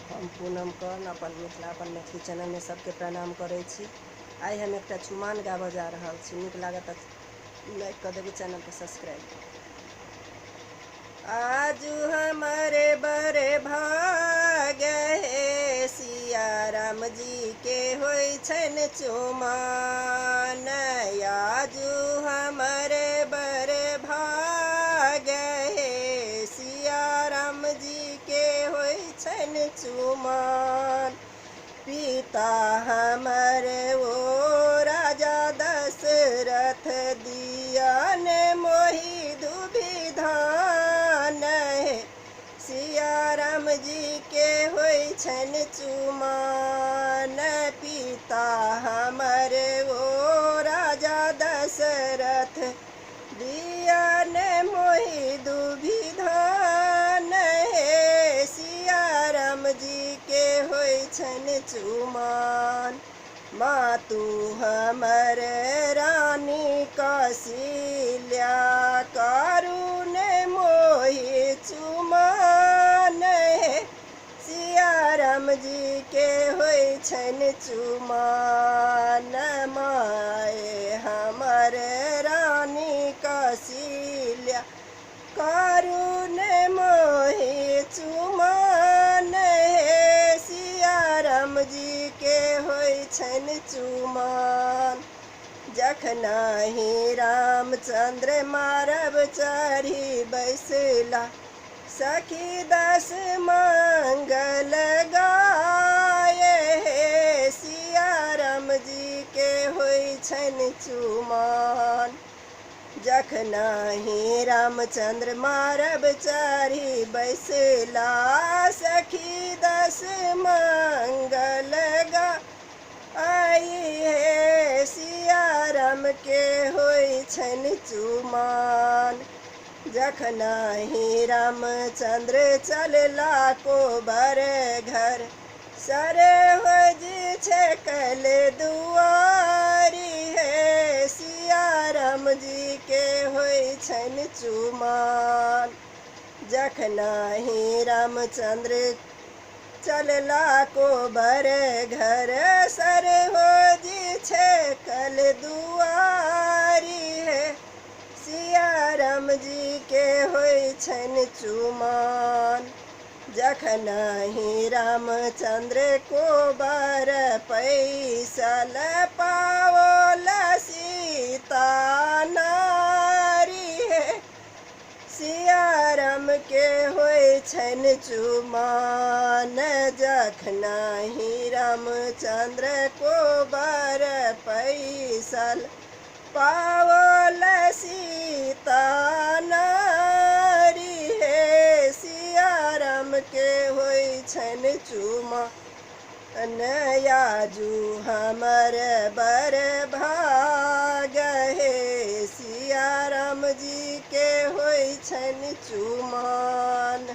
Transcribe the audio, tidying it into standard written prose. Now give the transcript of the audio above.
हम पूनम कर्ण अपन मैथिली चैनल में सबके प्रणाम करै छी। आइ हम एक छुमान गाबऽ जा रहल छी। नीक लागत लाइक कर देबै, चैनल के सब्सक्राइब। आजू हमारे बड़े भाग्य हे सिया राम जी के होय छन चुमान। आजू हमारे बड़े भाग्य हे सिया राम जी के होय छन चुमान। पिता हमारे वो राजा दशरथ दियन मोहि दुभिधान है। सिया राम जी के होय छन चुमान। पिता हमारे वो राजा दशरथ दियन मोहि दुभिधान है। सिया राम जी के होय छन चुमान। मातु हमर रानी कौशल्या करुण मोहि चुमान है। सिया राम जी के होय छन चुमान। माए हमर रानी कौशल्या करुण मोहि चुमान है। सिया राम जी के होय छन चुमान। जखनाहि रामचंद्र मारब चढ़ी बैसला सखी दस मंगल गाए हे। सिया राम जी के होय छन चुमान। जखनाहि रामचंद्र मारब चढ़ी बैसला सखी दस मंगल गाई हे। सिया राम के होय छन चुमान। जखनाहि रामचंद्र चलला को बर घर सरोज छकल दुआरी है। सिया राम जी के होय छन चुमान। जखनाहि रामचंद्र चलला को बर घर सरोज छकल दुआरी है। सिया राम जी के होय छन चुमान। जखनाहि रामचंद्र को बर पैसल पावल सीता नारी है। सिया राम के होय छन चुमान। जखनाहि रामचंद्र को बर पैसल पावल सीता नारी है। सिया राम के होय छन चुमान। आजू हमर बर भाग्य हे सिया राम जी के होय छन चुमान।